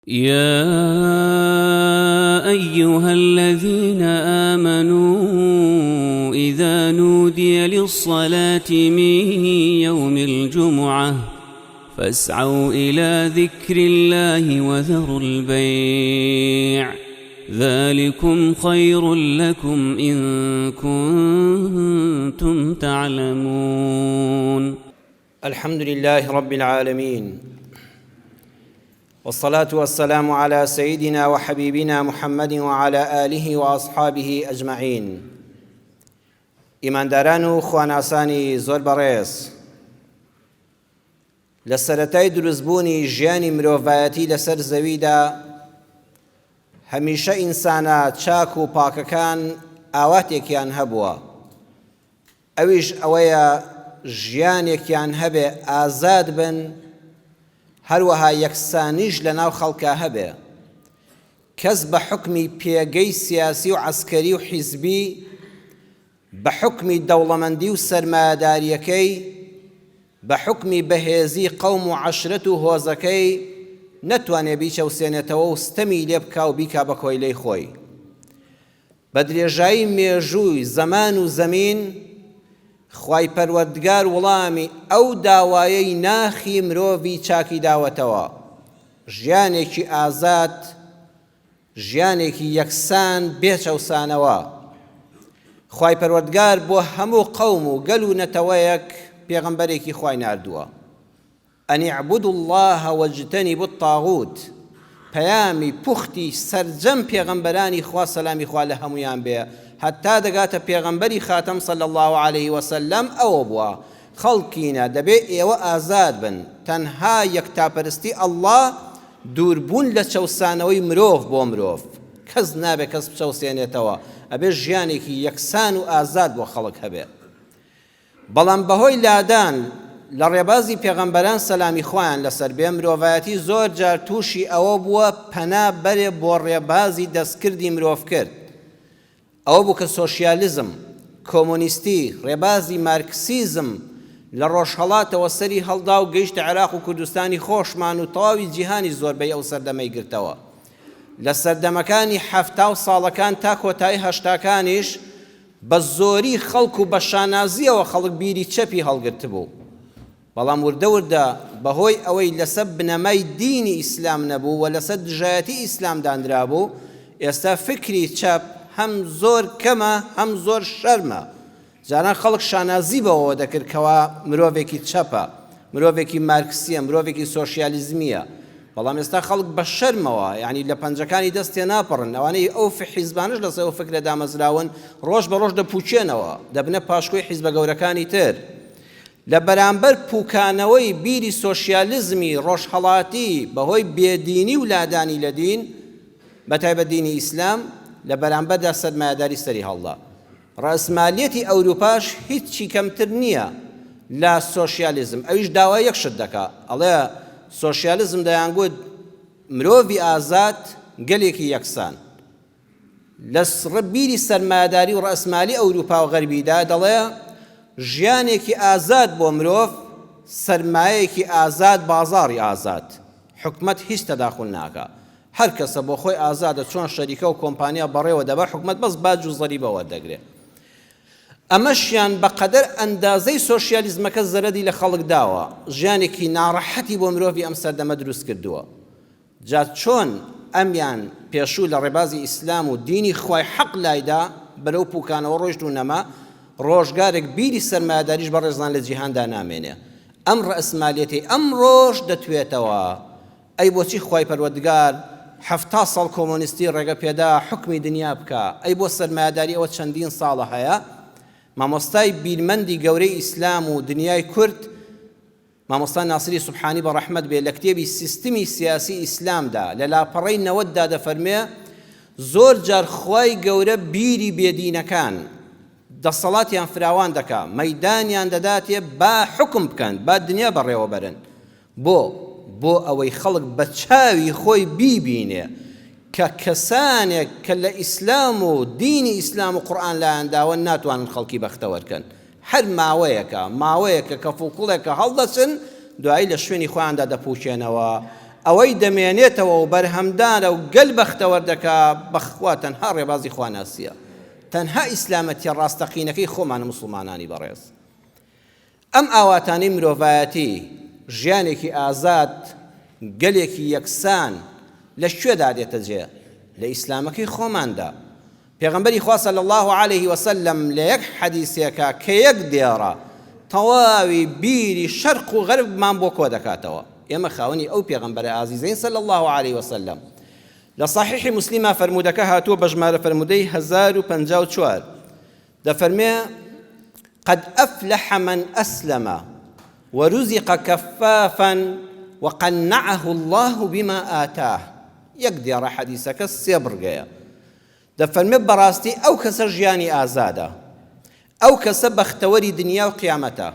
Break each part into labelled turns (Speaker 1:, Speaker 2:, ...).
Speaker 1: يا أيها الذين آمنوا إذا نودي للصلاة من يوم الجمعة فاسعوا إلى ذكر الله وذروا البيع ذلكم خير لكم إن كنتم تعلمون.
Speaker 2: الحمد لله رب العالمين، والصلاة والسلام على سيدنا وحبيبنا محمد وعلى آله وأصحابه أجمعين. ئیمانداران و خواناسانی زۆر بەڕێز، لە سەرەتای دروستبوونی ژیانی مرۆڤایەتی لەسەر زەویدا هەمیشە ئینسانە چاک و پاکەکان ئاواتێکیان هەبووە، ئەویش ئەوەیە ژیانێکیان هەبێ ئازاد بن، هەروەها یەکسانیش لەناو خەڵکا هەبێ، کەس بە حکمی پێگەی سیاسی و عەسکەری و حیزبی، بە حکمی دەوڵەمەندی و سەرمایەداریەکەی، بە حکمی بەهێزی قەوم و عەشرەت و هۆزەکەی نەتوانێ بیچەوسێنێتەوە و ستەمی لێ بکا و بیکا بە کۆیلەی خۆی. بە درێژایی مێژووی زەمان و زەمین خوای پەروەردگار وەڵامی ئەو داوایەی ناخی مرۆڤی چاکی داوەتەوە، ژیانێکی ئازاد، ژیانێکی یەکسان بێچەوسانەوە. خوای پەروەردگار بۆ هەموو قەوم و گەل و نەتەوەیەک پێغەمبەرێکی خوای ناردووە. ئەن اعبدوا الله واجتنبوا الطاغوت، پەیامی پوختی سەرجەم پێغەمبەرانی خوا سەلامی خوا لە هەمویان بێ، هەتا دەگاتە پێغەمبەری خاتەم صلی الله عليه وسلم ئەوە بووە خەڵکینە دەبێ ئێوە ئازاد بن، تەنها یەکتاپەرستی ئەڵڵا دووربوون لە چەوسانەوەی مرۆڤ بۆ مرۆڤ، کەس نابێ کەس بچەوسێنێتەوە، ئەبێ ژیانێکی یەکسان و ئازاد بۆ خەڵک هەبێ. بەڵام بەهۆی لادان لە ڕێبازی پێغەمبەران سەلامی خۆیان لەسەر بێ، مرۆڤایەتی زۆر جار تووشی ئەوە بووە پەنا بەرێ بۆ ڕێبازی دەستکردی مرۆڤ کرد. ئەوە بوو کە سۆشیالیزم، کۆمۆنیستی، ڕێبازی مارکسیزم لە ڕۆژهەڵاتەوە سەری هەڵدا و گەیشتە عێراق و کوردستانی خۆشمان و تەواوی جیهانی زۆربەی ئەو سەردەمەی گرتەوە. لە سەردەمەکانی حەفتا و ساڵەکان تا کۆتایی هەشتاکانیش بە زۆری خەڵک و بە شانازیەوە خەڵک بیری چەپی هەڵگرت بوو. بەڵام وردە وردە بەهۆی ئەوەی لەسەر بنەمای دینی ئیسلام نەبوو و لەسەر دژایەتی ئیسلام دانرا بوو، ئێستا فکری چەپ هەم زۆر کەمە هەم زۆر شەرمە. جاران خەڵک شانازی بەوە دەکرد کەوا مرۆڤێکی چەپە، مرۆڤێکی مارکسیە، مرۆڤێکی سۆشیالیزمیە. بەڵام ئێستا خەڵک بە شەرمەوە، یعنی لە پەنجەکانی دەستێ ناپەڕن، ئەوانەی ئەو حیزبانش لەسەر ئەو فکرە دامەزراون ڕۆژ بە ڕۆژ دەپوچێنەوە، دەبنە پاشکۆی حیزبە گەورەکانی تر. لە بەرامبەر پوکانەوەی بیری سۆشیالیزمی ڕۆژهەڵاتی بەهۆی بێدینی و لادانی لە دین، بەتایبەت دینی ئیسلام، لە بەرامبەردا سەرمایەداری سەری هەڵدا. ڕەسمالیەتی ئەوروپاش هیچی کەمتر نییە لە سۆشیالیزم، ئەویش داوای یەک شت دەکا، ئەڵێ سۆشیالیزم دەیانگوت مرۆڤی ئازاد گەلێکی یەکسان. لە بیری سەرمایەداری و ڕەسمالی ئەوروپا و غەربیدا دەڵێ ژیانێکی ئازاد بۆ مرۆڤ، سەرمایەیەکی ئازاد، بازاڕی ئازاد، حکومەت هیچ تەداخل ناکە، هەر کەسە بۆ خۆی ئازادە چۆن شەریکە و کۆمپانیا بەڕێوە دەبە، حکومەت بەس باج و زەریبەوە دەگرێت. ئەمەشیان بەقەدەر ئەندازەی سۆشیالیزمەکە زەرەدی لە خەڵک داوە، ژیانێکی ناڕەحەتی بۆ مرۆڤی ئەم سەردەمە دروست کردووە. جا چۆن ئەمیان پێشوو لە ڕێبازی ئیسلام و دینی خوای حەق لایدا بەرەو پوکانەوە ڕۆیشت و نەما، ڕۆژگارێک بیری سەرمایەداریش بە ڕێزان لە جیهاندا نامێنێ. ئەم ڕەسمالیەتی ئەم ڕۆژ دەتوێتەوە. ئەی بۆچی خوای پەروەردگار 70 ساڵ کۆمۆنیستی ڕێگە پێدا حکمی دنیا بکە؟ ئەی بۆ سەرمایەداری ئەوە چەندین ساڵە هەیە؟ مامۆستای بیرمەندی گەورەی ئیسلام و دنیای کورد، مامۆستا ناسری سوبحانی بە ڕەحمەت بێ، لە کتێبی سیستمی سیاسی ئیسلامدا لە لاپەڕەی 90دا دەفەرمێ زۆر جار خوای گەورە بیری بێدینەکان دەسەڵاتیان فراوان دەکا، مەیدانیان دەداتێ با حکم بکەن، با دنیا بەڕێوە بەرن. بۆ ئەوەی خەڵک بە چاوی خۆی بیبینێ کە کەسانێک کە لە ئیسلام و دینی ئیسلام و قورئان لایەنداوە ناتوانن خەڵکی بەختەوەرکەن. هەر ماوەیەکە کە فوڵکوڵێکە هەڵدەچن دوایی لە شوێنی خۆیاندا دەپوچێنەوە. ئەوەی دەمێنێتەوە و بەرهەمدانە و گەل بەختەوەردەکە بەخوا تەنها ڕێبازی خواناسیە، تەنها ئیسلامەتی ڕاستەقینەکەی خۆمان مسلمانانی بەڕێز. ئەم ئاواتانەی مرۆڤایەتی ژیانێکی ئازاد گەلێکی یەکسان لە شوێدا دێتە جێ؟ لە ئیسلامەکەی خۆماندا. پێغەمبەری خوا صلی الله عليه وسلم لە یەک حەدیثێکە کە یەک دێڕە تەواوی بیری شەرق و غەربمان بۆ کۆ دەکاتەوە. ئێمە خاوەنی ئەو پێغەمبەرە ئازیزەین صلی الله عليه وسلم. لە صحیحی مسلیمە فەرموودەکە هاتووە بە ژمارە فەرموودەی 1054 دەفەرمێ قد أفلح من أسلم ورزق كفافا وقنعه الله بما آتاه. یەک دێڕە حەدیثەکە سێ بڕگەیە. دەفەرمێ بەڕاستی ئەو کەسە ژیانی ئازادە، ئەو کەسە بەختەوەری دنیا و قیامەتە،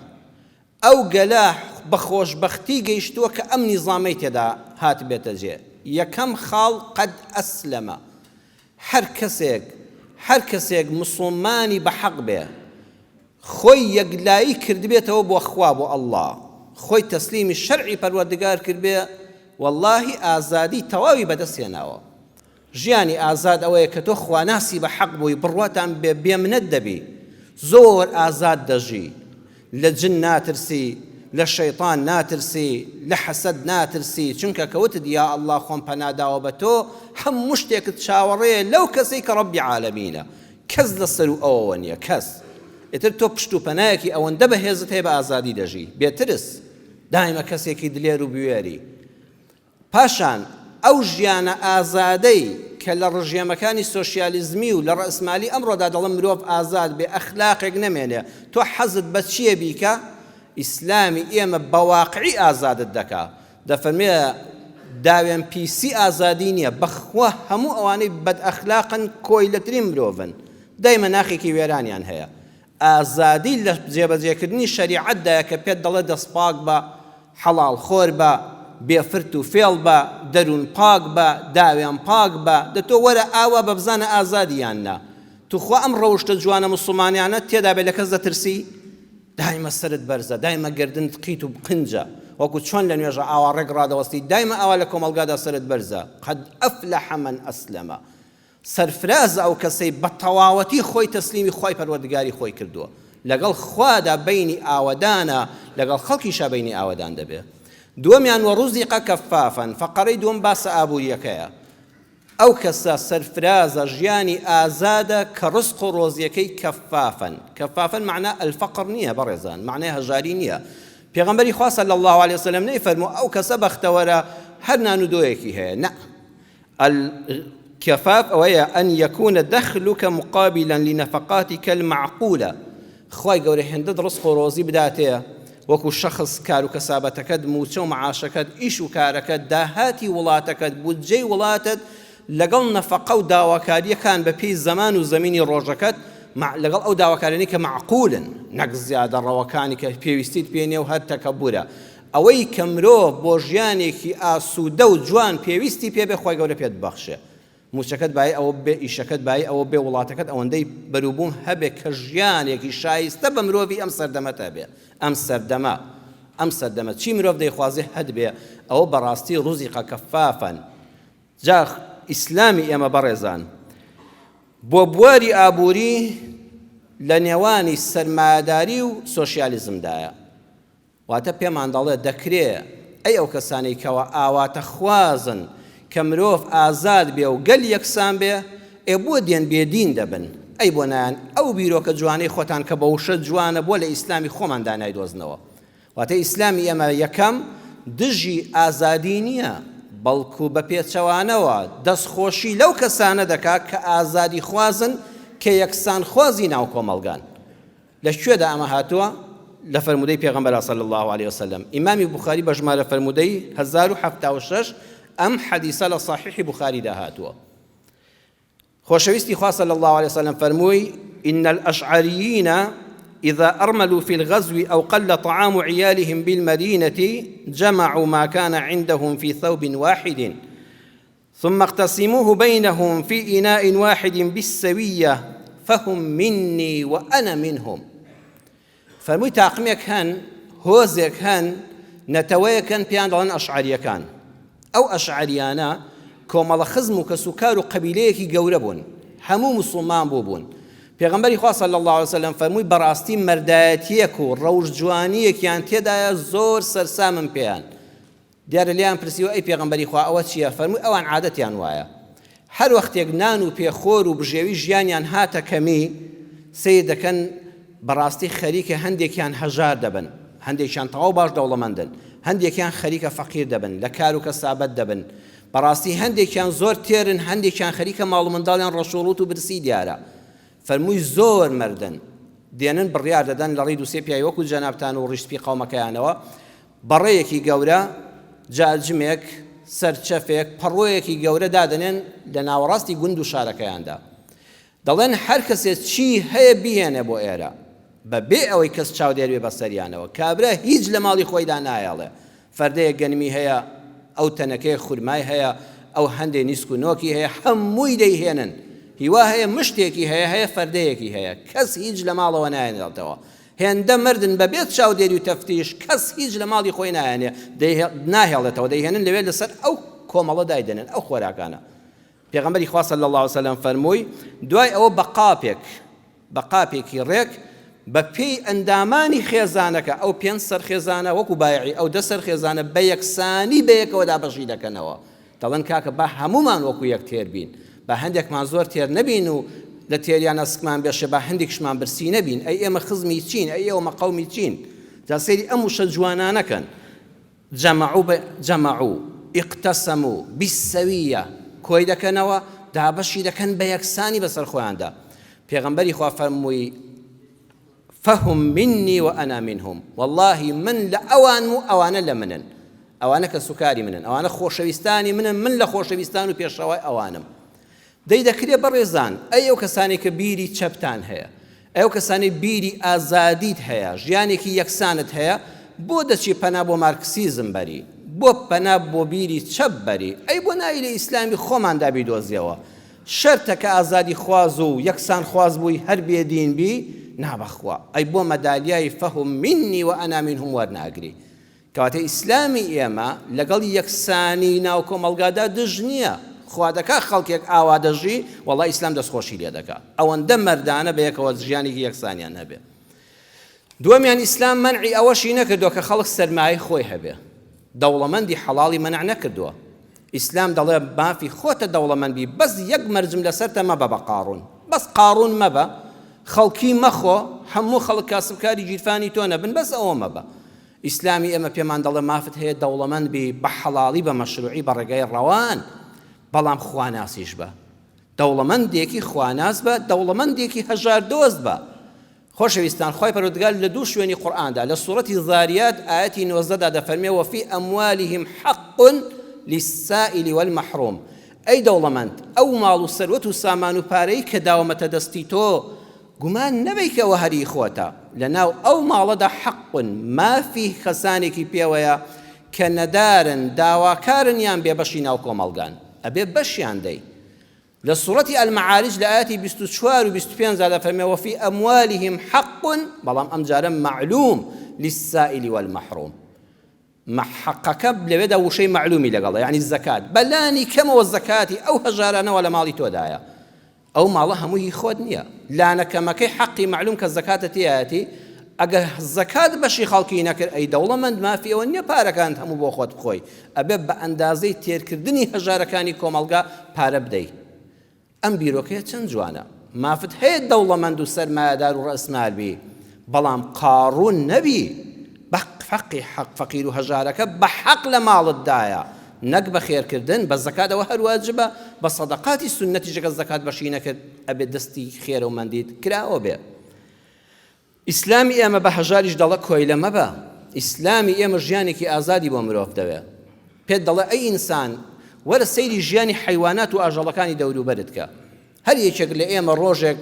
Speaker 2: ئەو گەلە بە خۆشبەختی گەیشتووە کە ئەم نیزامەی تێدا هات بێتە جێ. یەکەم خاڵ قەد ئەسلەمە. هەر کەسێک مسلمانی بەحەق بێ، خۆی یەکلایی کردبێتەوە بۆ خوا بۆ ئەڵڵا، خۆی تەسلیمی شەرعی پەروەردگار کردبێ، واللهی ئازادی تەواوی بەدەستێناوە. ژیانی ئازاد ئەوەیە کە تۆ خواناسی بەحەق بووی، بڕواتان بێمنەت دەبی، زۆر ئازاد دەژی، لە جن ناترسی، لە شەیطان ناترسی، لە حەسەد ناترسی، چونکە کەوتت یا ئەڵڵا خۆم پەناداوە بە تۆ هەموو شتێکت چاوەڕێیە لەو کەسەی کە ڕەبی عالەمینە. کەس لەسەر و ئەوەوە نییە، کەس. ئێتر تۆ پشت و پەنایەکی ئەوەندە بەهێزت هەیە بە ئازادی دەژی، بێترس دایمە کەسێکی دلێر و بوێری. پاشان ئەو ژیانە ئازادەی کە لە ڕژێمەکانی سۆشیالیزمی و لە ڕەسمالی ئەمڕۆدا دەڵم مرۆڤ ئازاد بێ، ئەخلاقێک نەمێنێ، تۆ حەزت بە چییە بیکە؟ ئیسلامی ئێمە بەواقعی ئازادت دەکا. دەفەرمێ داوێن پیسی ئازادی نییە، بەخوا هەموو ئەوانەی بەدئەخلاقن کۆیلەترین مرۆڤن، دایمە ناخێکی وێرانیان هەیە. ئازادی لە جێبەجێکردنی شەریعەتدایە کە پێت دەڵێ دەست پاک بە، حەڵاڵ خۆر بە، بێفرت و فێڵ بە، دەروون پاک بە، داوێن پاک بە، دەتۆ وەرە ئاوا بە بزانە ئازادیاننا. توخوا ئەم ڕەوشتە جوانە مسلمانیانە تێدا بێ لە کەس دەترسی؟ دایمە سرت بەرزە، دایمە گردن قیت و قنجە، وەکو چۆن لە نوێژە ئاوا ڕێک ڕادەوەستی، دایمە ئاوا لە کۆمەلگادا سرت بەرزە. قەد ئەفلەح من ئەسلەمە. سەرفرازە ئەو کەسەی بە تەواوەتی خۆی تەسلیمی خۆی پەروەردگاری خۆی کردووە، لەگەڵ خوادا بینی ئاوەدانە، لەگەڵ خەڵکیشە بینی ئاوەدان دەبێ. دووەمیان وەڕوزیقە کەفافەن، فەقەرەی دووەم باسە ئابووریەکەیە. ئەو کەسە سەرفرازە ژیانی ئازادە کە ڕزق و ڕۆزیەکەی کەفافەن. کەفافەن معنە ئەلفەقر نییە بەڕێزان، معنای هەژاری نییە. پێغەمبەری خوا صلی الله عليه وسلم نەیفەرموو ئەو کەسە بەختەوەرە هەر نان و دۆیەکی هەیە. نە، الكفاف ئەوەیە ئەن یەکونە دەخلوکە مقابلا لنەفەقاتیکە المعقولە. خوای گەورە هێندەت ڕزق و ڕۆزی بداتەیە، وەکو شەخص کار و کەسابەتەکەت، موچە و معاشەکەت، ئیش و کارەکەت، داهاتی وڵاتەکەت، بودجەی وڵاتت لەگەڵ نەفەقە و داواکاریەکان بە پێی زەمان و زەمینی ڕۆژەکەت، لەگەڵ ئەو داواکارانی کە معقولن، نەک زیادە ڕەوەکانی کە پێویستیت پێنێ و هەر تەکەبورە. ئەوەی کە مرۆڤ بۆ ژیانێکی ئاسوودە و جوان پێویستی پێبێ، خوای گەورە پێت بەخشێ. موچەکەت بای ئەوە بێ، ئیشەکەت بای ئەوە بێ، وڵاتەکەت ئەوەندەی بەروبووم هەبێ کە ژیانێکی شایستە بە مرۆڤی ئەم سەردەمەتە بێ. ئەم سەردەمە چی مرۆڤ دەیخوازێ هەد بێ، ئەوە بەڕاستی ڕوزیقە کەفافەن. جا ئیسلامی ئێمە بەڕێزان بۆ بواری ئابووری لە نێوانی سەرمایەداری و سۆشیالیزمدایە. واتە پێمان دەڵێ دەکرێ ئەی ئەو کەسانەی کەوە ئاواتە خوازن کە مرۆڤ ئازاد بێ و گەل یەکسان بێ، بۆ دێن بێدین دەبن. ئەی بۆ نایەن ئەو بیرۆکە جوانەی خۆتان کە بە وشە جوانە بۆ لە ئیسلامی خۆماندا نایدۆزنەوە. واتە ئیسلامی ئێمە یەکەم دژی ئازادی نییە، بەڵکو بە پێچەوانەوە دەستخۆشی لەو کەسانە دەکات کە ئازادی خوازن، کە یەکسان خوازی ناو کۆمەڵگان. لە کوێدا ئەمە هاتووە؟ لە فەرمودەی پێغەمبەر صلی الله عليه وسلم. ئیمامی بوخاری بە ژمارە فەرمودەی 1076 ئەم حەدیسە لە صحیحی بوخاریدا هاتووە. خۆشەویستی خوا صلی الله عليه وسلم فەرمووی إن الأشعريين إذا أرملوا في الغزو أو قل طعام عيالهم بالمدينة جمعوا ما كان عندهم في ثوب واحد ثم اقتسموه بينهم في إناء واحد بالسوية فهم مني وأنا منهم. فەرمووی تاقمێک هەن، هۆزێک هەن، نەتەوەیەکەن، پێیان دەڵێن ئەشعەریەکان. ئەو ئەشعریانە کۆمەڵە خزم و کەسوکار و قەبیلەیەکی گەورە بوون، هەموو موسڵمان بوون. پێغەمبەری خوا صلی الله علیه وسلم فەرمووی بەڕاستی مەردایەتیەک و ڕەوش جوانیەکیان تێدایە زۆر سەرسامم پێیان. دیارە لیان پرسیوە ئەی پێغەمبەری خوا ئەوە چییە؟ فەرمووی ئەوان عادەتیان وایە هەر وەختێک نان و پێخۆر و بژێوی ژیانیان هاتە کەمی سیر دەکەن بەڕاستی خەریکە هەندێکیان هەژار دەبن، هەندێکیان تەواو باش دەوڵەمەندن، هەندێکیان خەریکە فەقیر دەبن، لە کار و کەسابەت دەبن، بەڕاستی هەندێکیان زۆر تێرن، هەندێکیان خەریکە ماڵ و منداڵیان ڕەشوڵوت و برسی دیارە. فەرمووی زۆر مردن دێنن بڕیار دەدەن لە ڕێی دووسێ پیاوی وەکو جەنابتان و ڕیشتپی قەومەکەیانەوە بەڕێیەکی گەورە جاجمێک سەرچەفێک پەڕۆیەکی گەورە دادنێن لە ناوەڕاستی گوند و شارەکەیاندا، دەڵێن هەر کەسێک چی هەیە بهێنێ بۆ ئێرە بەبێ ئەوەی کەس چاودێروێ بەسەریانەوە. کابرا هیچ لە ماڵی خۆیدا نایەڵێ، فەردەیەک گەنمی هەیە، ئەو تەنەکەی خورمای هەیە، ئەو هەندێ نیسک و نۆکی هەیە، هەمووی دەیهێنن. هیوا هەیە مشتێکی هەیە فەردەیەکی هەیە، کەس هیچ لە ماڵەوە نایێنێتەوە. هێندە مردن بەبێت چاودێری و تەفتیش، کەس هیچ لە ماڵی خۆی ناهێڵێتەوە، دەیهێنن لەوێ لەسەر ئەو کۆمەڵە دایدەنن ئەو خۆراکانە. پێغەمبەری خوا صلی الله علیه وسلم فەرمووی دوای ئەوە بە قاپێکی ڕێک بە پێی ئەندامانی خێزانەکە ئەو 5 سەر خێزانە وەکو بایعی ئەو 10 سەر خێزانە بە یەکسانی بەیەکەوە دابەشی دەکەنەوە. دەڵێن کاکە با هەمومان وەکو یەک تێر بین، بە هەندێکمان زۆر تێر نەبین و لە تێریان ئەسکمان بێشە، بە هەندێکشمان برسی نەبین، ئەی ئێمە خزمی چین، ئەی ئێوە قەومی چین. جا سەیری ئەم وشە جوانانەکەن جەمەعوو ئیقتەسەموو بیسەویە کۆی دەکەنەوە، دابەشی دەکەن بە یەکسانی بەسەر خۆیاندا. پێغەمبەری خوا فەرمووی فەهم منی و ئەنا منهم، والله من لە ئەوان و ئەوانە لە منن، ئەوانە کە سوکاری منن، ئەوانە خۆشەویستانی منن، من لە خۆشەویستان و پێشەوای ئەوانم. دەی دەکرێ بەڕێزان ئەی ئەو کەسانی کە بیری چەپتان هەیە، ئەو کەسانی بیری ئازادیت هەیە، ژیانێکی یەکسانت هەیە، بۆ دەچی پەنا بۆ مارکسیزم بەری، بۆ پەنا بۆ بیری چەپ بەری، ئەی بۆ نایی لە ئیسلامی خۆمان دابیدۆزیەوە. شەرتە کە ئازادی خواز و یەکسان خواز بووی هەر بێدین بی نابەخوا، ئەی بۆ مەدالیای فەهم منی و ئەنا منهم وەرناگری. کەواتە ئیسلامی ئێمە لەگەڵ یەکسانی ناو کۆمەڵگادا دژ نییە. خوا دەکا خەڵکێک ئاوا دەژی وەڵڵای ئیسلام دەستخۆشی لێ دەکا، ئەوەندە مەردانە بەیەکەوە ژیانێکی یەکسانیان هەبێ. دووەمیان ئیسلام مەنعی ئەوەشی نەکردووە کە خەڵک سەرمایەی خۆی هەبێ، دەوڵەمەندی حەڵاڵی مەنع نەکردووە. ئیسلام دەڵێ مافی خۆتە دەوڵەمەندی، بەس یەک مەرجم لەسەرتە مەبە بە قاڕون، بەس قاڕون مەبە، خەڵکی مەخۆ، هەموو خەڵک کاسبکاری گیرفانی تۆ نەبن، بەس ئەوە مەبە. ئیسلامی ئێمە پێمان دەڵێ مافت هەیە دەوڵەمەند بی بە حەڵاڵی بە مەشروعی بە ڕێگای ڕەوان، بەڵام خواناسیش بە، دەوڵەمەندێکی خواناس بە، دەوڵەمەندێکی هەژار دۆست بە. خۆشەویستان خۆی پەروەردگار لە دوو شوێنی قورئاندا لە سوورەتی زاریات ئایەتی 90 دەفەرمێ وفی ئەموالهم حق للسائل والمحروم، ئەی دەوڵەمەند ئەو ماڵ و سەروەت و سامان و پارەی کە داوەمەتە دەستی تۆ گومان نەبەی کەەوە هەری خۆتە، لەناو ئەو ماڵەدا حق مافی خەسانێکی پێوەیە کە نەدارن داواکارن یان بێبەشی ناو کۆمەڵگان، ئەبێ بەشیان دەی. لە سوورەتی ئەلمەعارج لە ئاەتی 24 و 25 دەفەرمێ وفی ئەموالهم حق، بەڵام ئەم جارە معلوم للسائل والمحروم، حقەکە لەوێدا وشەی معلومی لەگەڵە، یعنی زەکات بەلانی کەمەوە زەکاتی ئەو هەژارانەوە لە ماڵی تۆدایە، ئەو ماڵە هەمووی خۆت نییە، لانەکەمەکەی حەقی معلوم کە زەکاتە تێیەتی، ئەگەر زەکات بەشی خەڵکی نەکرد ئەی دەوڵەمەند مافیەوە نییە پارەکانت هەموو بۆ خۆت بخۆی، ئەبێ بە ئەندازەی تێرکردنی هەژارەکانی کۆمەڵگا پارە بدەیت. ئەم بیرۆکەیە چەند جوانە، مافت هەیە دەوڵەمەند و سەرمایەدار و ڕەسمال بی، بەڵام قاڕون نەبی، بە حەقی حەق فەقیر و هەژارەکە بە حەق لە ماڵتدایە، نەک بە خێرکردن، بە زەکاتەوە هەر واجبە، بە سەدەقاتی سونەتی ژەگە زەکات بەشی نەکرد ئەبێ دەستی خێرە و مەندیت کراوە بێ. ئیسلامی ئێمە بە هەژاریش دەڵە کۆیلە مەبە، ئیسلامی ئێمە ژیانێکی ئازادی بۆ مرۆڤ دەوێ، پێت دەڵێ ئەی ئینسان وەرە سەیری ژیانی حیوانات و ئاژەڵەکانی دەوروبەرت کە. هەر یەکێک لە ئێمە ڕۆژێک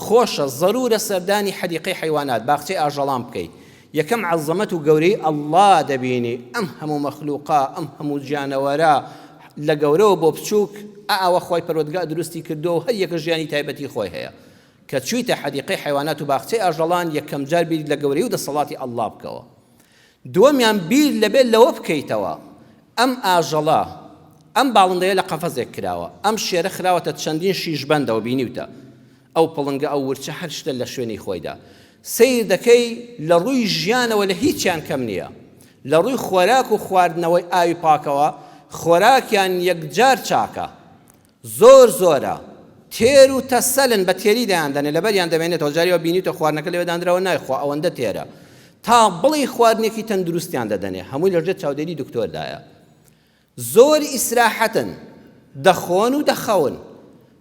Speaker 2: خۆشە ضرورە سەردانی حەدیقەی حیوانات باخچەی ئاژەڵان بکەیت، یەکەم عەزەمەت و گەورەی ئەڵڵا دەبینی، ئەم هەموو مەخلوقا، ئەم هەموو گیانەوەرە لە گەورەوە بۆ بچووک ئەوە خۆی پەروەردگار دروستی کردووە و هەر یەکە ژیانی تایبەتی خۆی هەیە، کە چوویتە حەدیقەی حیوانات و باخچەی ئاژەڵان یەکەم جار بیر لە گەورەی و دەسەڵاتی ئەڵڵا بکەوە. دووەمیان بیر لەبێت لەوە بکەیتەوە ئەم ئاژەڵە ئەم باڵندەیە لە قەفەزێک کراوە ئەم شێرە خراوەتە چەندین شیژبەندەوە بینیوتە ئەو پڵنگە ئەو ورچە هەر شتە لە شوێنی خۆیدا سیر دەکەی لە ڕووی ژیانەوە لە هیچیان کەم نییە لە ڕووی خۆراک و خواردنەوەی ئاوی پاکەوە خۆراکیان یەکجار چاکە زۆر زۆرە تێر و تەسەلن بە تێری دەیاندەنێ لەبەریان دەمێنێتەوە جاریەوە بینیتە خواردنەکە لەوێ دانراوە نایخوا ئەوەندە تێرە تا بڵی خواردنێکی تەندروستیان دەدەنێ هەمووی لەژێر چاودێری دکتۆردایە زۆر ئیسراحەتن دەخۆن و دەخەون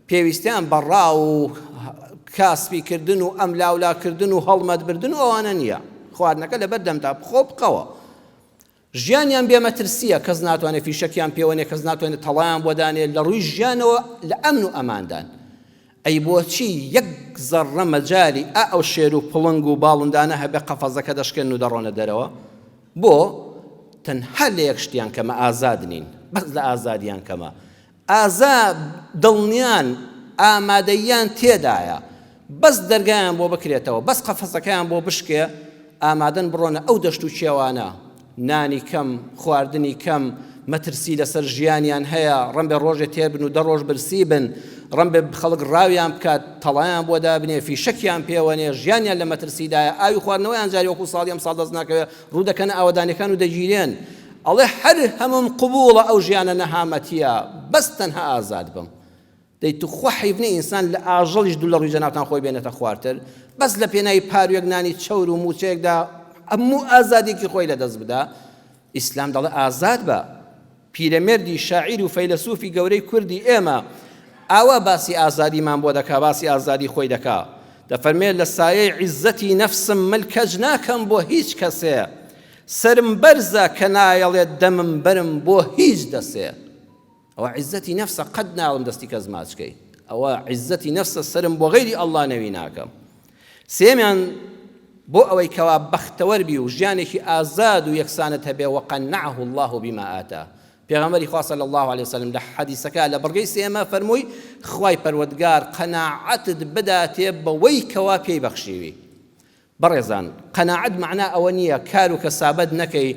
Speaker 2: پێویستیان بەڕا و کاسبیکردن و ئەم لاولاکردن و هەڵمەتبردن و ئەوانە نییە خواردنەکە لەبەر دەمدا بخۆ بقەوە ژیانیان بێمەترسیە کەس ناتوانێت فیشەکیان پێوەنێ کەس ناتوانێت تەڵایان بۆدانێت لە ڕووی ژیانەوە لە ئەمن و ئەماندان ئەی بۆچی یەک زەڕە مەجالی ئەو شێر و پڵنگ و باڵندانە هەبێ قەفەزەکە دەشکێن و دەڕۆنە دەرەوە بۆ تەنها لە یەک شتیان کەمە ئازاد نین بەس لە ئازادیان کەمە ئازاد دڵنیان ئامادەیان تێدایە بەس دەرگایان بۆ بکرێتەوە بەس قەفەزەکەیان بۆ بشکێ ئامادەن بڕۆنە ئەو دەشت و چێوانە نانی کەم خواردنی کەم مەترسی لەسەر ژیانیان هەیە ڕەم بێ ڕۆژێ تێر بن و دە ڕۆژ برسی بن ڕەم بێ خەڵک ڕاویان بکات تەڵایان بۆ دابنێ فیشەکیان پێوەنێ ژیانیان لە مەترسیدایە ئاوی خواردنەوەیان جاری وەکو ساڵی ئەم ساڵ دەست ناکەوێت ڕوو دەکەنە ئاوەدانەکان و دەگیرێن ئەڵێ هەر هەموم قبوڵە ئەو ژیانە نەهامەتیە بەس تەنها ئازاد بم دەی تو خۆ حیڤنی ئینسان لە ئاژەڵیش دوو لە ڕووی جەنابتان خۆی بێنێتە خواردتر بەس لە پێناوی پارویەک نانی چەور و موچەیەکدا هەموو ئازادێکی خۆی لەدەست بدا ئیسلام دەڵێ ئازاد بە پیرەمێردی شاعیر و فەیلسوفی گەورەی کوردی ئێمە ئاوا باسی ئازادیمان بۆ دەکا باسی ئازادی خۆی دەکا دەفەرمێت لە سایەی عیزەتی نەفسم ملکەج ناکەم بۆ هیچ کەسێ سرم بەرزە کە نایەڵێت دەمم بەرم بۆ هیچ دەسێ ئەوە عیزەتی نەفسە قەت ناڵم دەستی کەس ماچکەی ئەوە عیزەتی نەفسە سرم بۆ غەیری ئەڵڵا نەوی ناکەم سێمیان بۆ ئەوەی کەوا بەختەوەربی و ژیانێکی ئازاد و یەکسانت هەبێ وەقەنعه الله بما ئاتا پێغەمبەری خوا صلی الله عليه وسلم لە حەدیثەکە لە بڕگەی سێمە فەرمووی خوای پەروەردگار قەناعەتت بداتێ بەوەی کەوا پێی بەخشیوی بەڕێزان قەناعەت معنا ئەوە نییە کار و کەسابەت نەکەی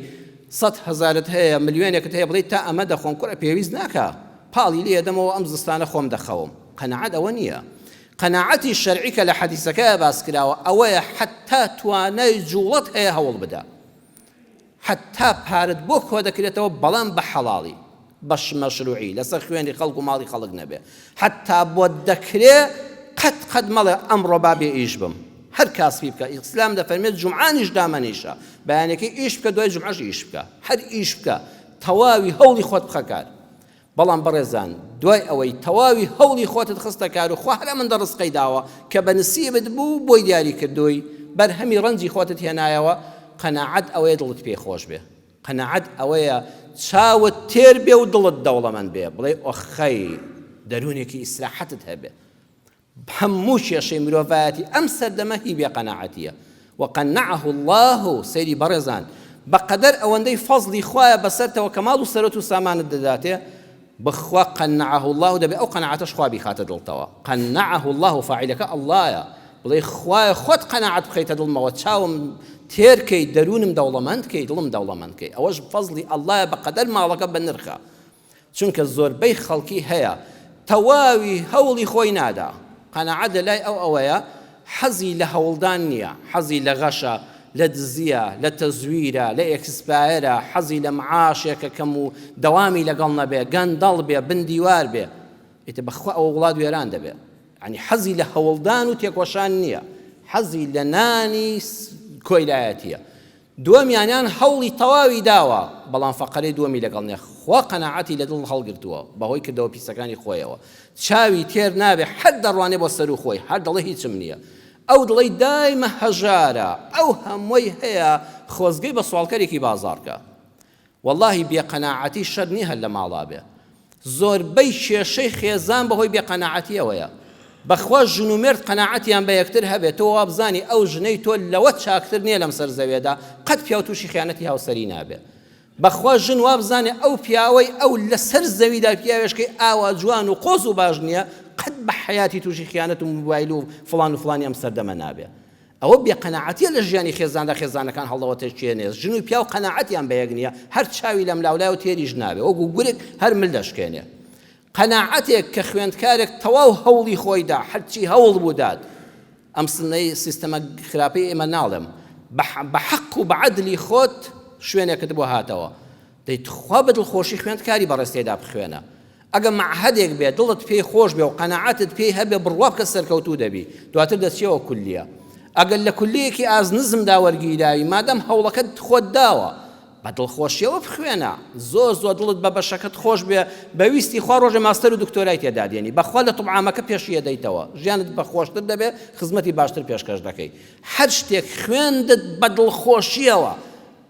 Speaker 2: 100,000 هەیە ملیۆنێکت هەیە بڵێ تا ئەمە دەخۆم کوڕە پێویست ناکە پاڵی لێ دەمەوە ئەم زستانە خۆم دەخەوم قەناعەت ئەوە نییە قەناعەتی شەرعی کە لە حەدیثەکە باس کراوە ئەوەیە حتا توانای جوڵەت هەیە هەوڵ بدە حتا پارت بۆ کۆ دەکرێتەوە بەڵام بە حەڵاڵی بەش مەشروعی لەسەر خوێنی خەڵک و ماڵی خەڵک نەبێ حتا بۆ دەکرێ قەت مەڵێ ئەمڕۆ بابێ ئیش بم هەر کاسبی بکە ئیسلام دەفەرمێت جومعانیش دامەنیشە بەیانێکی ئیش بکە دوای جومعەش ئیش بکە هەر ئیش بکە تەواوی هەوڵی خۆت بخە کار بەڵام بەڕێزان دوای ئەوەی تەواوی هەوڵی خۆتت خستە کار و خوا هەر من دەڕستقەی داوە کە بە نسیبت بوو بۆی دیاری کردووی بەرهەمی ڕەنجی خۆتت هێنایەوە قەناعەت ئەوەیە دڵت پێی خۆش بێ قەناعەت ئەوەیە چاوت تێر بێ و دڵت دەوڵەمەند بێ بڵێ ئۆخەی دەروونێکی ئیسراحەتت هەبێ هەموو کێشەی مرۆڤایەتی ئەم سەردەمە هی بێ قەناعەتیە وقەنعه الله سەیری بەڕێزان بەقەدەر ئەوەندەی فەزلی خوایە بەسەرتەوە کە ماڵ و سەرەت و سامانت دەداتێ بخوا قەنعه الله دەبێ ئەو قەناعەتەش خوا بیخاتە دڵتەوە قەنعه الله فاعیلەکە ئەڵڵایە بڵێ خوایە خۆت قەناعەت بخەیتە دڵمەوە چاوم تێرکەی دەروونم دەوڵەمەندکەی دڵم دەوڵەمەندکەی ئەوەش فەزلی ئەڵڵایە بەقەدەر ماڵەکە بە نرخە چونکە زۆربەی خەڵکی هەیە تەواوی هەوڵی خۆی نادا قەناعەت لای ئەوەیە حەزی لە هەوڵدان نییە حەزی لە غەشە لە دزیە لە تەزویرە لە ئێکسپایرە حەزی لە معاشێکە کەم و دەوامی لەگەڵ نەبێ گەندەڵ بێ بندیوار بێ ئیتر بەخوا ئەوە وڵات وێران دەبێ ینی حەزی لە هەوڵدان و تێکۆشان نییە حەزی لە نانی کۆیلایەتیە دووەمیانیان هەوڵی تەواوی داوە بەڵام فەقەرەی دووەمی لەگەڵ نیە خوا قەناعەتی لە دڵ هەڵگرتووە بەهۆی کردەوە پیسەکانی خۆیەوە چاوی تێر نابێ هەر دەڕوانێ بۆ سەر و خۆی هەر دەڵێ هیچم نییە ئەو دڵی دایمە هەژارە ئەو هەمووی هەیە خۆزگەی بە سوالکەرێکی بازارکە واللهی بێقەناعەتی شەر نییە هەر لە ماڵا بێ زۆربەی کێشەی خێزان بەهۆی بێقەناعەتیەوەیە بەخوا ژن و مێرد قەناعەتیان بە یەکتر هەبێت تۆ وابزانی ئەو ژنەی تۆ لەوە چاکتر نییە لەم سەر زەوێدا قەت پیا و تووشی خیانەتی هاوسەری نابێ بەخوا ژن وابزانێ ئەو پیاوەی ئەو لەسەر زەویدا پیاوێشکەی ئاوا جوان و قۆز و باش نییە قەت بە حیاتی تووشی خیانەت و موبایل و فڵان و فڵانی ئەم سەردەمە نابێ ئەوە بێقەناعەتیە لە ژیانی خێزاندا خێزانەکان هەڵەوەتە چێنێ ژن و پیا و قەناعەتیان بە یەک نییە هەر چاوی لەم لاولای و تێریش نابێ وەکو گورێک هەر مل دەشکێنێ قەناعەتێک کە خوێندکارێک تەواو هەوڵی خۆیدا هەرچی هەوڵ بوودات ئەم سنەی سیستەمە خراپەی ئێمە ناڵێم بە حەق و بە عەدلی خۆت شوێنێکت بۆ هاتەوە دەیت خوا بە دڵخۆشی خوێندکاری بەڕێستێدا بخوێنە ئەگە معهەدێک بێ دڵت پێی خۆش بێ و قەناعەتت پێی هەبێ بڕوا بکە سەرکەوتوو دەبی دواتر دەچێەوە کولیە ئەگەر لە کولیەکی ئازنزمدا وەرگیراوی مادەم هەوڵەکەت خۆت داوە بە دڵخۆشیەوە بخوێنە زۆر دڵت بە بەشەکەت خۆش بێ بەویستی خوا ڕۆژە ماستەر و دکتۆرای تێدا دێنی بەخوا لە تومعامەکە پێشیە دەیتەوە ژیانت بە خۆشتر دەبێ خزمەتی باشتر پێشکەش دەکەی هەر شتێک خوێندت بە دڵخۆشیەوە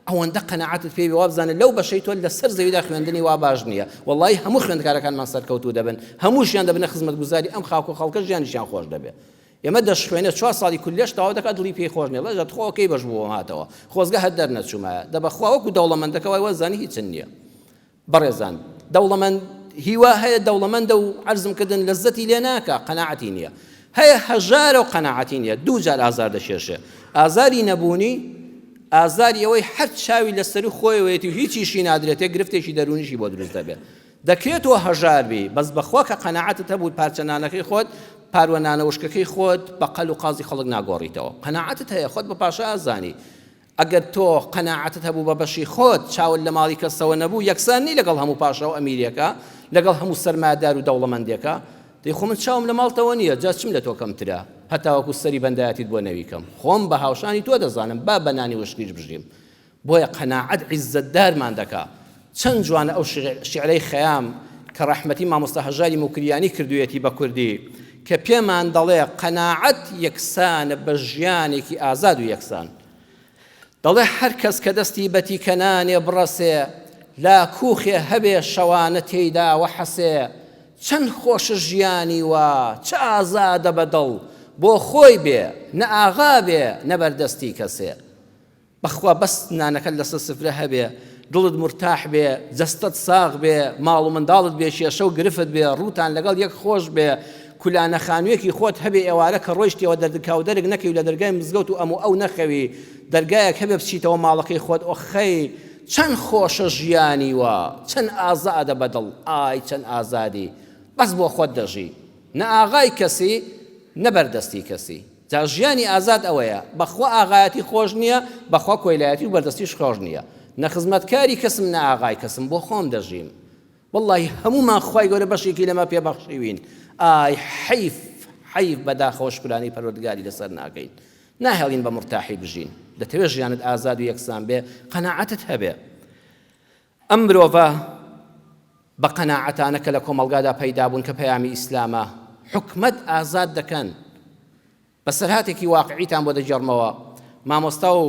Speaker 2: ئەوەندە قەناعەتت پێی وا بزانە لەو بەشەی تۆ لەسەر زەویدا خوێندنی وا باش نییە وەڵڵی هەموو خوێندکارەکانمان سەرکەوتوو دەبن هەمووشیان دەبنە خزمەتگوزاری ئەم خاک و خەڵکە ژیانیشیان خۆش دەبێت ئێمە دەشخوێنێت 4 ساڵی کولێش تەواو دەکات دڵی پێی خۆش نییە لەژە خۆکەی بەش بووە هاتەوە خۆزگە هەر دەرنەچوومایە دەبەخوا وەکو دەوڵەمەندەکەوای وەزانی هیچ نییە بەڕێزان دەوڵەمەند هیوا هەیە دەوڵەمەندە و عەرزمکردن لەزەتی لێ ناکە قەناعەتی نییە هەیە هەژارە و قەناعەتی نییە دوو جار ئازار دەشێشێ ئازاری نەبوونی ئازاری ئەوەی هەر چاوی لەسەر خۆیەوەیەتی و هیچیشی نادرێتێ گرفتێکی دەرونیشی بۆ دروست دەبێت دەکرێتەوە هەژار بی بەس بەخوا کە قەناعەتت هەبوو پارچەنانەکەی خۆت پاروەنانە وشکەکەی خۆت بە قەل و قازی خەڵک ناگۆڕیتەوە قەناعەتت هەیە خۆت بە پاشا ئازانی ئەگەر تۆ قەناعەتت هەبوو بە بەشی خۆت چاول لە ماڵی کەسەوە نەبوو یەکسانی لەگەڵ هەموو پاشا و ئەمیرێکە لەگەڵ هەموو سەرمایەدار و دەوڵەمەندێکە دەی خۆ من چاوم لە ماڵتەوە نییە جا چم لە تۆ کەمترە هەتا وەکو سەری بەندایەتیت بۆ نەویکەم خۆم بە هاوشانی تۆ دەزانم با بەنانی وشکیش بژیم بۆیە قەناعەت عیززەتدارمان دەکا چەند جوانە ئەو شیعرەی خەیام کە ڕەحمەتی مامۆستا هەژاری موکریانی کردوویەتی بە کوردی کە پێمان دەڵێ قەناعەت یەکسانە بە ژیانێکی ئازاد و یەکسان دەڵێ هەر کەس کە دەستی بەتیکەنانێ بڕەسێ لا کووخێ هەبێ شەوانە تێیدا وە حەسێ چەند خۆشە ژیانی وە چ ئازادە بەدڵ بۆ خۆی بێ نە ئاغا بێ نەبەردەستی کەسێ بەخوا بەس نانەکەت لەسەر سفرە هەبێ دڵت مرتاح بێ جەستت ساغ بێ ماڵ و منداڵت بێ شێشە و گرفت بێ ڕووتان لەگەڵ یەک خۆش بێ کولانە خانوویەکی خۆت هەبێ ئێوارە کە ڕۆیشتیەوە دەردکاو دەرگ نەکەی و لە دەرگای مزگەوت و ئەو نەخەوی دەرگایەک هەبێ بچیتەوە ماڵەکەی خۆت ئۆخەی چەند خۆشە ژیانی وە چەند ئازادە بەدڵ ئای چەند ئازادی بەس بۆ خۆت دەژی نە ئاغای کەسی نەبەردەستی کەسی جا ژیانی ئازاد ئەوەیە بەخوا ئاغایەتی خۆش نییە بەخوا کۆیلایەتی و بەردەستیش خۆش نییە نە خزمەتکاری کەسم نە ئاغای کەسم بۆ خۆم دەژیم والله هەمومان خوای گەورە بەشێکی لەمە پێبەخشیوین ئای حەیف بەداخەوە شکرانەی پەروەردگاری لەسەر ناکەین ناهێڵین بە مرتاحی بژین دەتەوێت ژیانت ئازاد و یەکسان بێ قەناعەتت هەبێ ئەم مرۆڤە بە قەناعەتانە کە لە کۆمەڵگادا پەیدا بوون کە پەیامی ئیسلامە حکومەت ئازاد دەکەن بەسەرهاتێکی واقعیتان بۆ دەجێڕمەوە مامۆستا و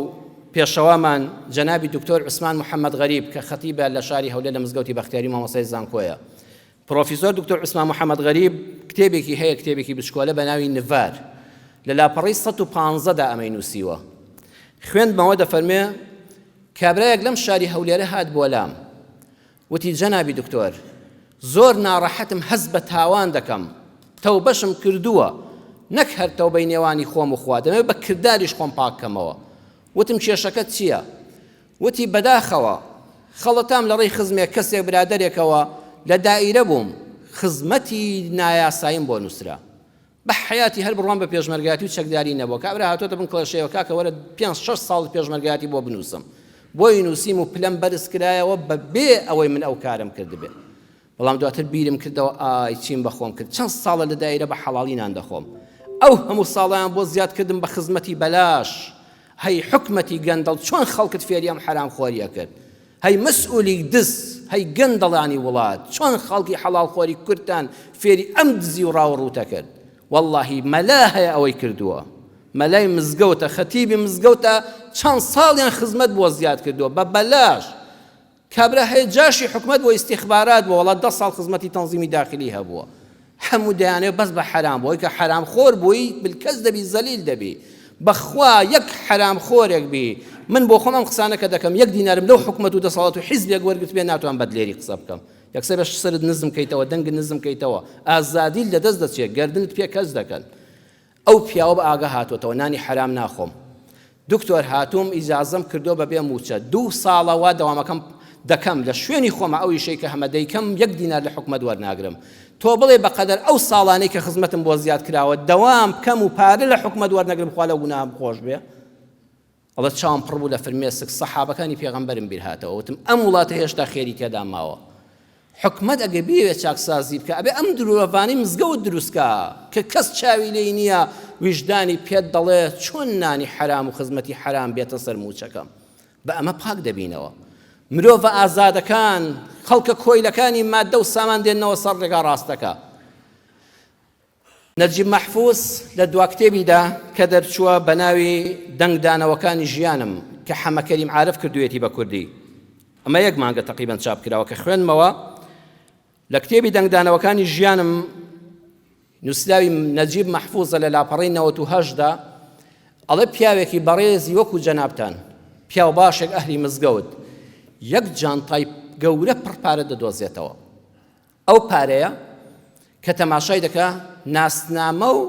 Speaker 2: پێشەوامان جەنابی دکتۆر عوسمان محەممەد غەریب کە خەتیبە لە شاری هەولێر لە مزگەوتی بەختیاری مامۆستای زانکۆیە پرۆفیسۆر دکتۆر عوسمان محەممەد غەریب کتێبێکی هەیە کتێبێکی بچکۆلە بە ناوی نڤار لە لاپەڕی 115دا ئەمەی نووسیوە خوێندمەوە دەفەرمێ کابرایەک لەم شاری هەولێرە هات بۆ لام وتی جەنابی دکتۆر زۆر ناڕەحەتم هەز بە تاوان دەکەم تەوبەشم کردووە نەک هەر تەوبەی نێوانی خۆم و خوا دەمەوێت بە کرداریش خۆم پاکەمەوە وتم کێشەکەت چییە وتی بەداخەوە خەڵەتام لە ڕێی خزمێک کەسێک برادەرێکەوە لە دائیرە بووم خزمەتی نایاساییم بۆ نووسرا بە حیاتی هەر بڕوان بە پێشمەرگاتی و چەکداری نەبووە کابرا هاتۆتە بن کڵەشەیەوە کاکە وەرە 5-6 ساڵ پێشمەرگاتی بۆ بنووسم بۆی نووسیم و پلەم بەرز کرایەوە بەبێ ئەوەی من ئەو کارم کردبێ بەڵام دواتر بیرم کردەوە ئای چیم بەخۆم کرد چەند ساڵە لە دایرە بە حەڵاڵی نان دەخۆم ئەو هەموو ساڵیان بۆ زیاد کردم بە خزمەتی بەلاش هەی حکومەتی گەندەڵ چۆن خەڵکت فێری ئەم حرام خۆریە کرد هەی مەسئولی دز هەی گەندەڵانی وڵات چۆن خەڵکی حەڵاڵ خۆری کورتان فێری ئەم دزی و ڕاوڕوتە کرد واللهی مەلا هەیە ئەوەی کردووە مەلای مزگەوتە خەتیبی مزگەوتە چەند ساڵیان خزمەت بۆ زیاد کردووە بە بەلاش کابرا هەیە جاشی حکومەت بۆ ئیستیخبارات بۆ وڵات 10 ساڵ خزمەتی تەنزیمی داخلی هەبووە هەموو دەیانێت بەس بە حرام بۆی کە حرام خۆر بووی بالکەس دەبی زەلیل دەبی بەخوا یەک حرام خۆرێک بی من بۆ خۆم ئەم قسانەکە دەکەم 1 دینارم لەو حکومەت و دەسەڵات و حیزبێک وەرگرت بێ ناتوان بەدلێری قسە بکەم یەکسەر بە سرت نزم کەیتەوە دەنگ نزم کەیتەوە ئازادی لەدەست دەچێت گردنت پێ کەس دەکەن ئەو پیاوە بە ئاگا هاتوۆتەوە نانی حرام ناخۆم دکتۆر هاتووم ئیجازەم کردو بەبێ موچە 2 ساڵەوە دەوامەکەم دەکەم لە شوێنی خۆمە ئەو ئیشەی کە هەمە دەیکەم 1 دینار لە حکومەت وەرناگرم تۆ بڵێ بەقەدەر ئەو ساڵانەی کە خزمەتم بۆ زیاد کراوە دەوام کەم و پارە لە حکومەت وەرنەگرم خوا لە گوناهم خۆش بێ ئەڵە چاوم پڕ بوو لە فرمێسک سەحابەکانی پێغەمبەرم بیر هاتەوە وتم ئەم وڵاتە هێشتا خێری تێدا ماوە حکومەت ئەگە بێوێت چاکسازی بکە ئەبێ ئەم درۆڤانەی مزگەوت دروستکە کە کەس چاوی لێی نییە ویژدانی پێت دەڵێ چۆن نانی حرام و خزمەتی حرام بێتە سەر موچەکەم بە ئەمە پاک دەبینەوە مرۆڤە ئازادەکان خەڵکە کۆیلەکانی ماددە و سامان دێنەوە سەر ڕێگا ڕاستەکە نەجیب مەحفوظ لە دوا کتێبیدا کە دەرچووە بە ناوی دەنگدانەوەکانی ژیانم کە حەمە کەریم عارف کردوێتی بە کوردی ئەمە 1 مانگە تەقریبەن چاپ کراوە کە خوێنمەوە لە کتێبی دەنگدانەوەکانی ژیانم نووسراوی نەجیب مەحفوظە لە لاپەڕەی 98دا ئەڵێ پیاوێکی بەڕێزی وەکو جەنابتان پیاو باشێک ئەهلی مزگەوت 1 جانتای گەورە پڕپارە دەدۆزێتەوە ئەو پارەیە کە تەماشای دەکا ناسنامە و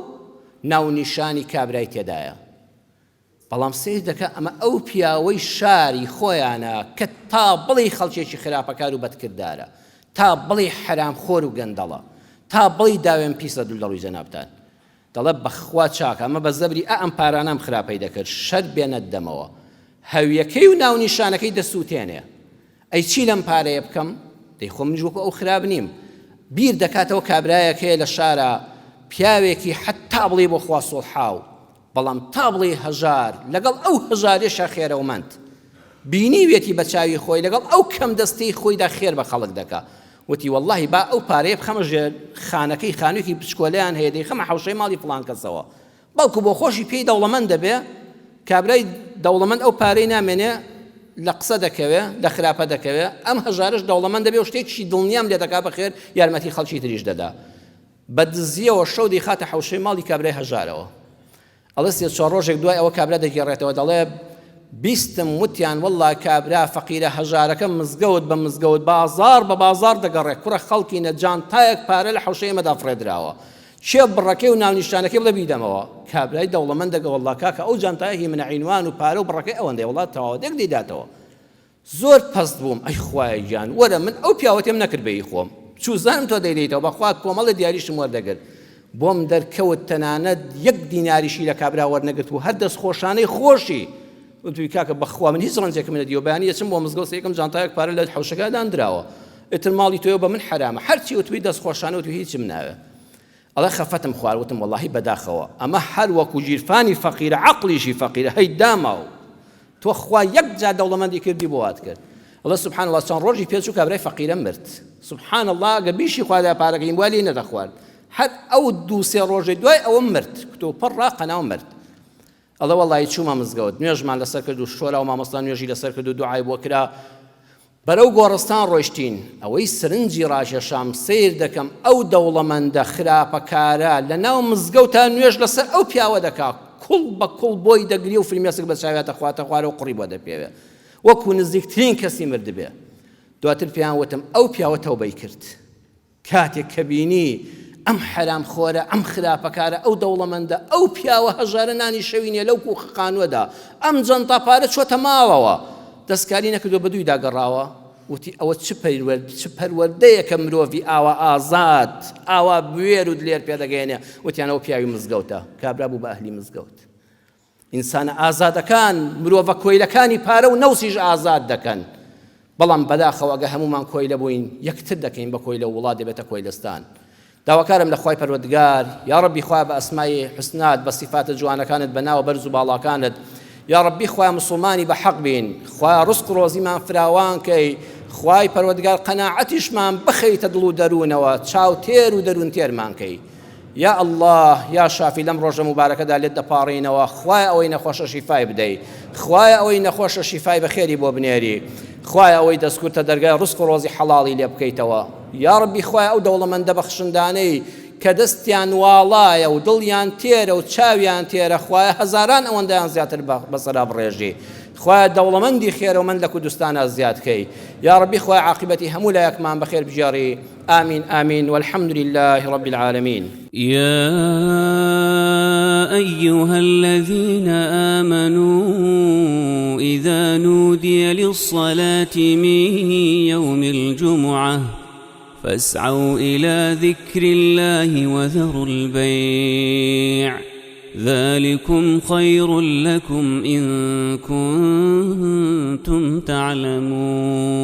Speaker 2: ناونیشانی کابرای تێدایە بەڵام سیر دەکا ئەمە ئەو پیاوەی شاری خۆیانە کە تا بڵێ خەڵکێکی خراپەکار و بەدکردارە تا بڵێ حرامخۆر و گەندەڵە تا بڵێ داوێن پیسە دڵدەڕووی جەنابتان دەڵێ بەخوا چاکە ئەمە بە زەبری ئەم پارانەم خراپەی دەکرد شەر بێنە دەمەوە هەویەکەی و ناونیشانەکەی دەسووتێنێ ئەی چی لەم پارەیە بکەم دەی خۆ منیش وەکو ئەو خراپ نیم بیر دەکاتەوە کابرایەکەیە لە شارە پیاوێکی حتا بڵێ بۆ خوا سوڵحاو بەڵام تا بڵێ هەژار لەگەڵ ئەو هەژارێشە خێرەومەند بینیوێتی بە چاوی خۆی لەگەڵ ئەو کەم دەستەی خۆیدا خێر بە خەڵک دەکا وتی واللهی با ئەو پارەیە بخەمە ژێر خانەکەی خانوویەکی بچکۆلەیان هەیە دەیخەمە حەوشەی ماڵی فڵان کەسەوە بەڵکو بۆ خۆشی پێی دەوڵەمەند دەبێ کابرای دەوڵەمەند ئەو پارەی نامێنێ لە قسە دەکەوێ لە خراپە دەکەوێ ئەم هەژارش دەوڵەمەند دەبێ و شتێکی دڵنیام لێ دەکا بەخێر یارمەتی خەڵکی تریش دەدا بە دزیەوە شەو دەیخاتە حەوشەی ماڵی کابرای هەژارەوە ئەڵێ 3-4 ڕۆژێک دوای ئەوە کابرا دەگێڕێتەوە دەڵێ بیستم وتیان والله کابرا فەقیرە هەژارەکە مزگەوت بە مزگەوت بازار بە بازار دەگەڕێ کوڕە خەڵکی نەجان تایەک پارە لە حەوشەی ئێمەدا فڕێدراوە چێ بڕەکەی و ناونیشانەکەی بڵێ بیدەمەوە کابرای دەوڵەمەند دەگە والله کاکە ئەو جانتایە هی منە عینوان و پارە و بڕەکەی ئەوەندەی وڵات تەواودێک دەیداتەوە زۆر پەست بووم ئەی خوایە گیان وەرە من ئەو پیاوەتێم نەکرد بەی خۆم چوزانم تۆ دەیدەیتەوە بەخوات کۆمەڵە دیاریشم وەردەگرت بۆم دەرکەوت تەنانەت 1 دیناریشی لە کابرا وەرنەگرت و هەر دەستخۆشانەی خۆشی وتوی کاکە بەخوا من هیچ ڕەنجێکم نەدی و بەیانی دەچم بۆ مزگەوت یەکەم جانتایەک پارە لە حەوشەکە دانراوە ئیتر ماڵی تۆ بە من حرامە هەرچی وتوی دەستخۆشانە وتوی هیچم ناوێ ئەڵێ خەفەتم خوار وتم واللهی بەداخەوە ئەمە هەر وەکو گیرفانی فەقیرە عەقڵیشی فەقیرە هەی داماوە تۆ خوا 1 جا دەوڵەمەندی کردی بۆ وات کرد الله سبحان الله چەند ڕۆژی پێچوو کابرای فەقیرە مرد سبحان الله ئەگە بیشی خوادا پارەکەی والی نەدەخوارد هەر ئەو 2-3 ڕۆژی دوای ئەوە مرد کتۆ پڕ ڕاقەناو مرد ئەڵێ وەڵی چوومە مزگەوت نوێژمان لەسەر کرد و شۆرا و مامۆستا نوێژی لەسەر کرد و دوعای بۆ کرا بەرەو گۆڕستان ڕۆیشتین ئەوەی سرنجی ڕاکێشام سیر دەکەم ئەو دەوڵەمەندە خراپەکارە لە ناو مزگەوتە نوێژ لەسەر ئەو پیاوە دەکا کوڵ بە کوڵ بۆی دەگری و فریمێسک بە چاوێتە خواتە خوارە و قوڕی بۆ دەپێوێ وەکو نزیکترین کەسی مردبێ دواتر پێیان وتم ئەو پیاوە تەوبەی کرد کاتێک کە بینی ئەم حرام خۆرە ئەم خراپەکارە ئەو دەوڵەمەندە ئەو پیاوە هەژارە نانی شەوینێ لەو کوخقانوەدا ئەم جەنتا پارە چۆتە ماوەوە دەستکاری نەکردو بە دووی داگەڕاوە وتی ئەوە چ پەروەردەیە کە مرۆڤی ئاوا ئازاد ئاوا بوێر و دلێر پێدەگەێنێ وتیان ئەو پیاوی مزگەوتە کابرا بوو بە ئەهلی مزگەوت ئینسانە ئازادەکان مرۆڤە کۆیلەکانی پارە و نەوسیش ئازاد دەکەن بەڵام بەداخەوە ئەگە هەمومان کۆیلە بووین یەکتر دەکەین بە کۆیلە وڵات دەبێتە کۆیلستان داواکارم لە خوای پەروەردگار یا ڕەبی خوا بە ئەسمای حوسنات بە سیفاتە جوانەکانت بەناوە بەرز و باڵاکانت یا ڕەبی خوا مسلمانی بە حەق بین خوا ڕزق و ڕۆزیمان فراوان کەی خوای پەروەردگار قەناعەتیشمان بخەیتە دڵ و دەروونەوە چاوتێر و دەروون تێرمان کەی یا الله یا شافی لەم ڕۆژە مبارەکەدا لێت دەپاڕینەوە خوای ئەوەی نەخۆشە شیفای بدەی خوای ئەوەی نەخۆشە شیفای بەخێری بۆ بنێری خوای ئەوەی دەستکوتە دەرگای ڕزق و ڕۆزی حەڵاڵی لێ بکەیتەوە یا ڕەبی خوای ئەو دەوڵەمەندە بەخشندانەی کە دەستیان واڵایە و دڵیان تێرە و چاویان تێرە خوای هەزاران ئەوەندەیان زیاتر بەسەرا بڕێژی خوای دەوڵەمەندی خێرەومەند لە کوردستانە زیادکەی یا ڕەبی خوای عاقبەتی هەموو لایەکمان بەخێر بژێڕی آمين آمين والحمد لله رب العالمين
Speaker 1: يا أيها الذين آمنوا إذا نودي للصلاة من يوم الجمعة فاسعوا إلى ذكر الله وذروا البيع ذلكم خير لكم إن كنتم تعلمون